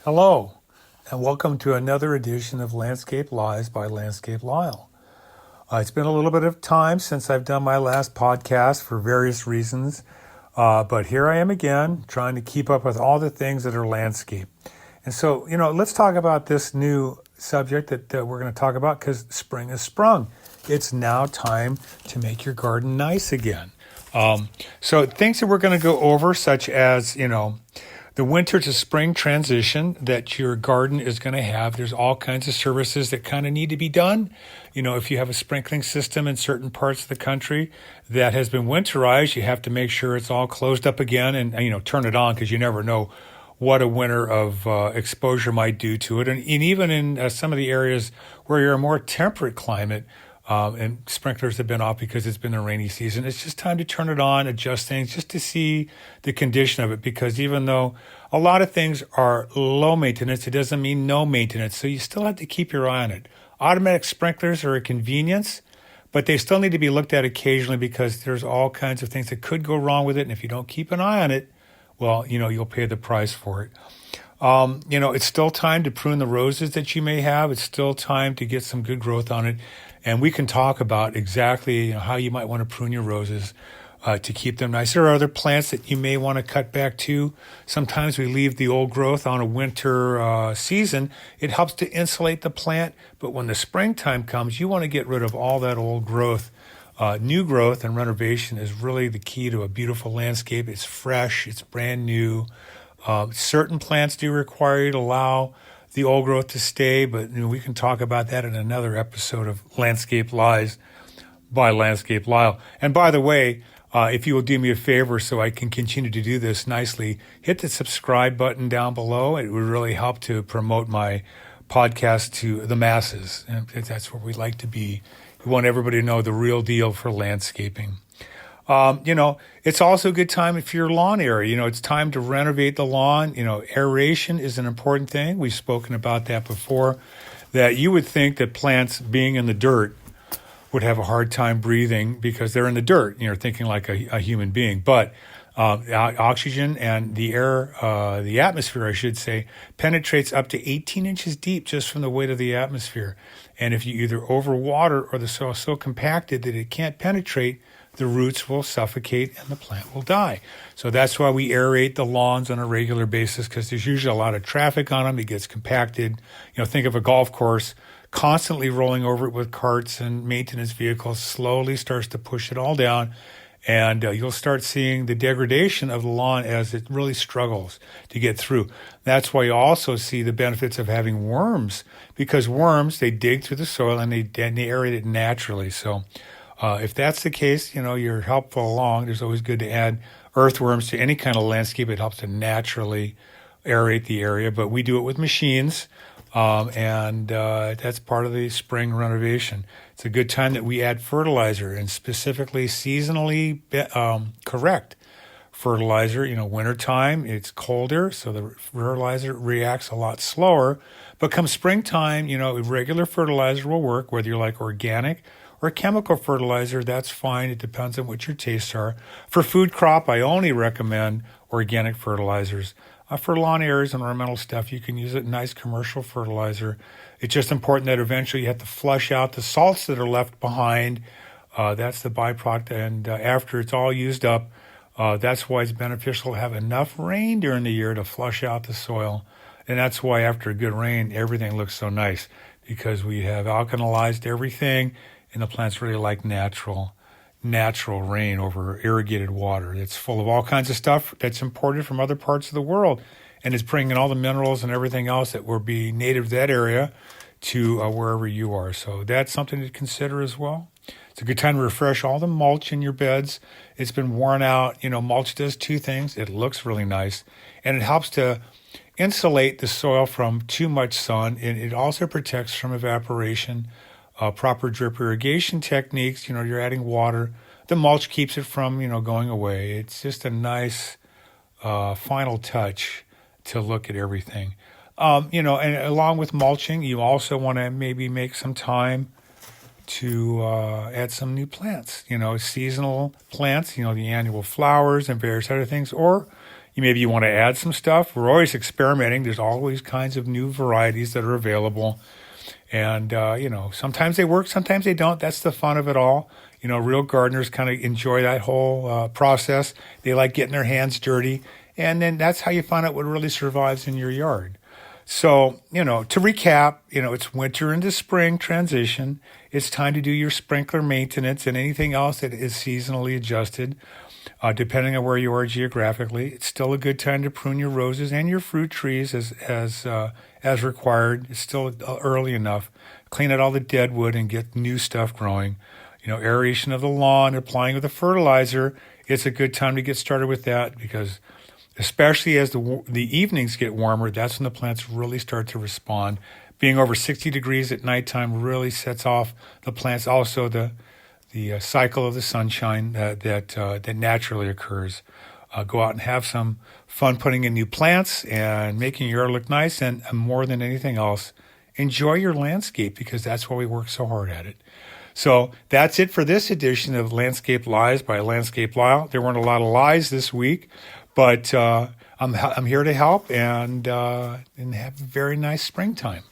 Hello, and welcome to another edition of Landscape Lies by Landscape Lyle. It's been a little bit of time since I've done my last podcast for various reasons, but here I am again trying to keep up with all the things that are landscape. And so, let's talk about this new subject that we're going to talk about because spring is sprung. It's now time to make your garden nice again. So things that we're going to go over, such as, the winter to spring transition that your garden is going to have. There's all kinds of services that kind of need to be done. If you have a sprinkling system in certain parts of the country that has been winterized, you have to make sure it's all closed up again and turn it on because you never know what a winter of exposure might do to it. And even in some of the areas where you're a more temperate climate, and sprinklers have been off because it's been a rainy season. It's just time to turn it on, adjust things just to see the condition of it. Because even though a lot of things are low maintenance, it doesn't mean no maintenance. So you still have to keep your eye on it. Automatic sprinklers are a convenience, but they still need to be looked at occasionally because there's all kinds of things that could go wrong with it. And if you don't keep an eye on it, well, you'll pay the price for it. It's still time to prune the roses that you may have. It's still time to get some good growth on it. And we can talk about exactly how you might want to prune your roses to keep them nice. There are other plants that you may want to cut back to. Sometimes we leave the old growth on a winter season. It helps to insulate the plant. But when the springtime comes, you want to get rid of all that old growth. New growth and renovation is really the key to a beautiful landscape. It's fresh. It's brand new. Certain plants do require you to allow the old growth to stay, but we can talk about that in another episode of Landscape Lies by Landscape Lyle. And by the way, if you will do me a favor so I can continue to do this nicely, hit the subscribe button down below. It would really help to promote my podcast to the masses. And that's where we like to be. We want everybody to know the real deal for landscaping. It's also a good time for your lawn area. It's time to renovate the lawn. Aeration is an important thing. We've spoken about that before, that you would think that plants being in the dirt would have a hard time breathing because they're in the dirt. You're thinking like a human being. But oxygen and the air, the atmosphere, I should say, penetrates up to 18 inches deep just from the weight of the atmosphere. And if you either overwater or the soil is so compacted that it can't penetrate, the roots will suffocate and the plant will die. So that's why we aerate the lawns on a regular basis because there's usually a lot of traffic on them. It gets compacted. Think of a golf course constantly rolling over it with carts and maintenance vehicles slowly starts to push it all down. And you'll start seeing the degradation of the lawn as it really struggles to get through. That's why you also see the benefits of having worms because worms, they dig through the soil and they aerate it naturally. So if that's the case, you're helpful along. There's always good to add earthworms to any kind of landscape. It helps to naturally aerate the area, but we do it with machines, and that's part of the spring renovation. It's a good time that we add fertilizer, and specifically seasonally correct fertilizer. Wintertime, it's colder, so the fertilizer reacts a lot slower. But come springtime, regular fertilizer will work, whether you're like organic or chemical fertilizer, that's fine. It depends on what your tastes are. For food crop, I only recommend organic fertilizers. For lawn areas and ornamental stuff, you can use a nice commercial fertilizer. It's just important that eventually you have to flush out the salts that are left behind. That's the byproduct. And after it's all used up, that's why it's beneficial to have enough rain during the year to flush out the soil. And that's why after a good rain, everything looks so nice because we have alkalized everything. And the plants really like natural rain over irrigated water. It's full of all kinds of stuff that's imported from other parts of the world. And it's bringing all the minerals and everything else that will be native to that area to wherever you are. So that's something to consider as well. It's a good time to refresh all the mulch in your beds. It's been worn out. Mulch does two things. It looks really nice, and it helps to insulate the soil from too much sun, and it also protects from evaporation. Proper drip irrigation techniques, you're adding water. The mulch keeps it from, going away. It's just a nice final touch to look at everything. And along with mulching, you also want to maybe make some time to add some new plants, seasonal plants, the annual flowers and various other things. Or maybe you want to add some stuff. We're always experimenting. There's always kinds of new varieties that are available. And, sometimes they work, sometimes they don't. That's the fun of it all. Real gardeners kind of enjoy that whole process. They like getting their hands dirty. And then that's how you find out what really survives in your yard. So, to recap, it's winter into spring transition. It's time to do your sprinkler maintenance and anything else that is seasonally adjusted, depending on where you are geographically. It's still a good time to prune your roses and your fruit trees as required. It's still early enough. Clean out all the dead wood and get new stuff growing. Aeration of the lawn, applying with a fertilizer. It's a good time to get started with that because especially as the evenings get warmer, that's when the plants really start to respond. Being over 60 degrees at nighttime really sets off the plants. Also, the cycle of the sunshine that naturally occurs. Go out and have some fun putting in new plants and making your yard look nice. And more than anything else, enjoy your landscape because that's why we work so hard at it. So that's it for this edition of Landscape Lies by Landscape Lyle. There weren't a lot of lies this week, but I'm here to help and have a very nice springtime.